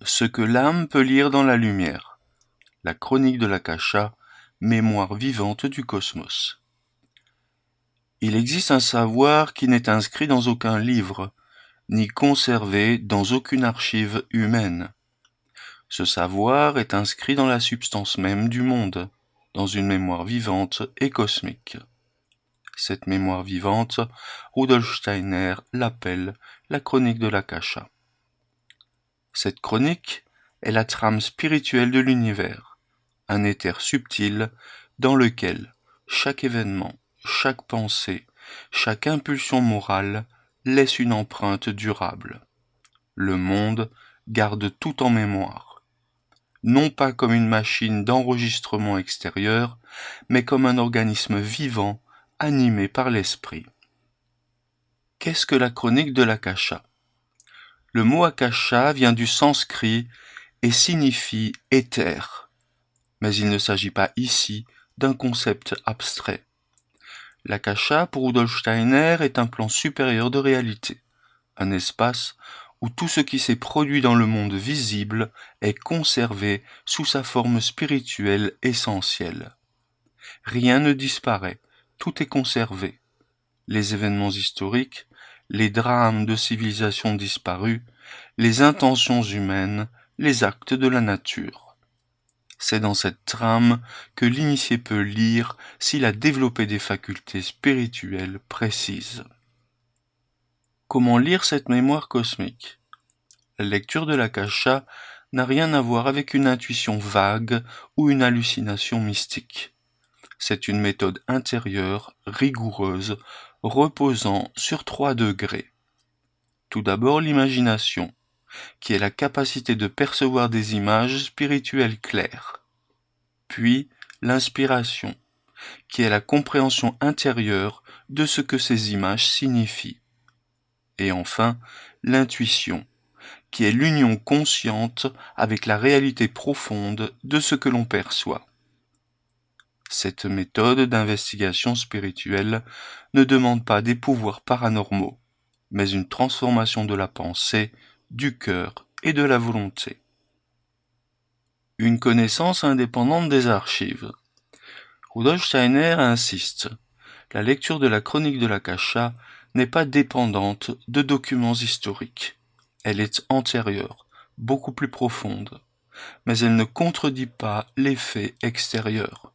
Ce que l'âme peut lire dans la lumière. La chronique de l'Akasha, mémoire vivante du cosmos. Il existe un savoir qui n'est inscrit dans aucun livre, ni conservé dans aucune archive humaine. Ce savoir est inscrit dans la substance même du monde, dans une mémoire vivante et cosmique. Cette mémoire vivante, Rudolf Steiner l'appelle la chronique de l'Akasha. Cette chronique est la trame spirituelle de l'univers, un éther subtil dans lequel chaque événement, chaque pensée, chaque impulsion morale laisse une empreinte durable. Le monde garde tout en mémoire, non pas comme une machine d'enregistrement extérieur, mais comme un organisme vivant animé par l'esprit. Qu'est-ce que la chronique de l'Akasha ? Le mot Akasha vient du sanskrit et signifie éther. Mais il ne s'agit pas ici d'un concept abstrait. L'Akasha, pour Rudolf Steiner, est un plan supérieur de réalité, un espace où tout ce qui s'est produit dans le monde visible est conservé sous sa forme spirituelle essentielle. Rien ne disparaît, tout est conservé. Les événements historiques, les drames de civilisations disparues, les intentions humaines, les actes de la nature. C'est dans cette trame que l'initié peut lire s'il a développé des facultés spirituelles précises. Comment lire cette mémoire cosmique ? La lecture de l'Akasha n'a rien à voir avec une intuition vague ou une hallucination mystique. C'est une méthode intérieure, rigoureuse, reposant sur 3 degrés. Tout d'abord l'imagination, qui est la capacité de percevoir des images spirituelles claires. Puis l'inspiration, qui est la compréhension intérieure de ce que ces images signifient. Et enfin, l'intuition, qui est l'union consciente avec la réalité profonde de ce que l'on perçoit. Cette méthode d'investigation spirituelle ne demande pas des pouvoirs paranormaux, mais une transformation de la pensée, du cœur et de la volonté. Une connaissance indépendante des archives. Rudolf Steiner insiste. La lecture de la chronique de l'Akasha n'est pas dépendante de documents historiques. Elle est antérieure, beaucoup plus profonde, mais elle ne contredit pas les faits extérieurs.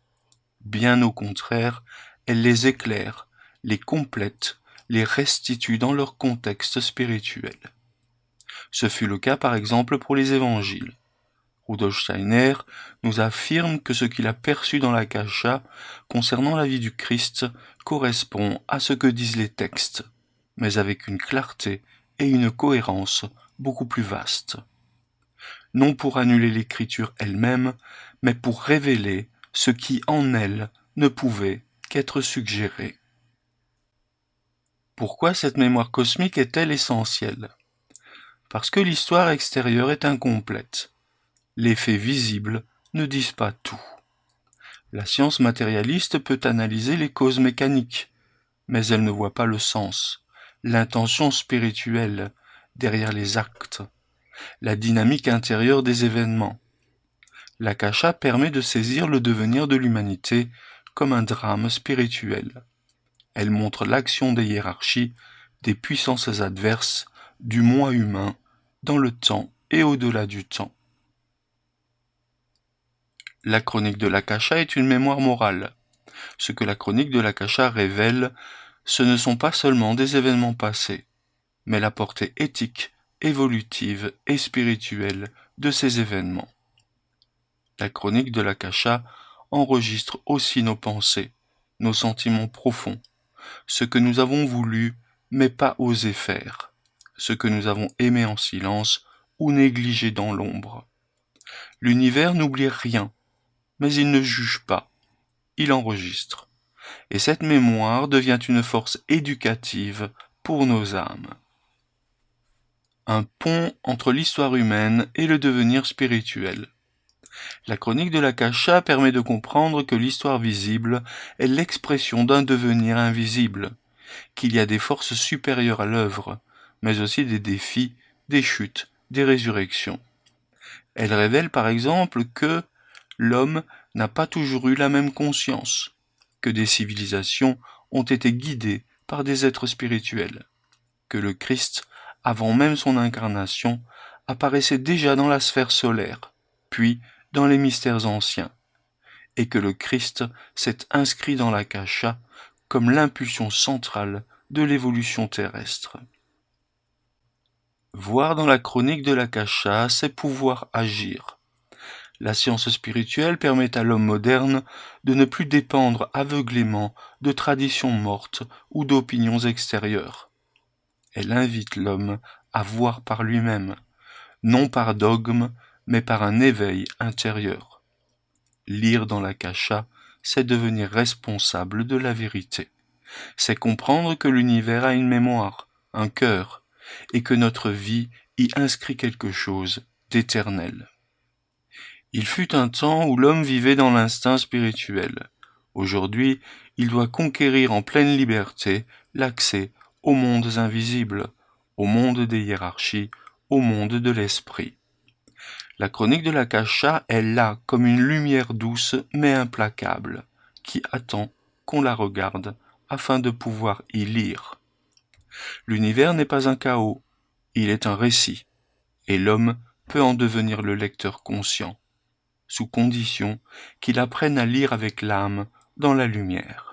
Bien au contraire, elle les éclaire, les complète, les restitue dans leur contexte spirituel. Ce fut le cas par exemple pour les évangiles. Rudolf Steiner nous affirme que ce qu'il a perçu dans l'Akasha concernant la vie du Christ correspond à ce que disent les textes, mais avec une clarté et une cohérence beaucoup plus vastes. Non pour annuler l'écriture elle-même, mais pour révéler ce qui en elle ne pouvait qu'être suggéré. Pourquoi cette mémoire cosmique est-elle essentielle ? Parce que l'histoire extérieure est incomplète. Les faits visibles ne disent pas tout. La science matérialiste peut analyser les causes mécaniques, mais elle ne voit pas le sens, l'intention spirituelle derrière les actes, la dynamique intérieure des événements. L'Akasha permet de saisir le devenir de l'humanité comme un drame spirituel. Elle montre l'action des hiérarchies, des puissances adverses, du moi humain, dans le temps et au-delà du temps. La chronique de l'Akasha est une mémoire morale. Ce que la chronique de l'Akasha révèle, ce ne sont pas seulement des événements passés, mais la portée éthique, évolutive et spirituelle de ces événements. La chronique de l'Akasha enregistre aussi nos pensées, nos sentiments profonds, ce que nous avons voulu mais pas osé faire, ce que nous avons aimé en silence ou négligé dans l'ombre. L'univers n'oublie rien, mais il ne juge pas, il enregistre. Et cette mémoire devient une force éducative pour nos âmes. Un pont entre l'histoire humaine et le devenir spirituel. La chronique de l'Akasha permet de comprendre que l'histoire visible est l'expression d'un devenir invisible, qu'il y a des forces supérieures à l'œuvre, mais aussi des défis, des chutes, des résurrections. Elle révèle par exemple que l'homme n'a pas toujours eu la même conscience, que des civilisations ont été guidées par des êtres spirituels, que le Christ, avant même son incarnation, apparaissait déjà dans la sphère solaire, puis dans les mystères anciens, et que le Christ s'est inscrit dans l'Akasha comme l'impulsion centrale de l'évolution terrestre. Voir dans la chronique de l'Akasha, c'est pouvoir agir. La science spirituelle permet à l'homme moderne de ne plus dépendre aveuglément de traditions mortes ou d'opinions extérieures. Elle invite l'homme à voir par lui-même, non par dogme, mais par un éveil intérieur. Lire dans l'Akasha, c'est devenir responsable de la vérité. C'est comprendre que l'univers a une mémoire, un cœur, et que notre vie y inscrit quelque chose d'éternel. Il fut un temps où l'homme vivait dans l'instinct spirituel. Aujourd'hui, il doit conquérir en pleine liberté l'accès aux mondes invisibles, au monde des hiérarchies, au monde de l'esprit. La chronique de l'Akasha est là comme une lumière douce mais implacable, qui attend qu'on la regarde afin de pouvoir y lire. L'univers n'est pas un chaos, il est un récit, et l'homme peut en devenir le lecteur conscient, sous condition qu'il apprenne à lire avec l'âme dans la lumière.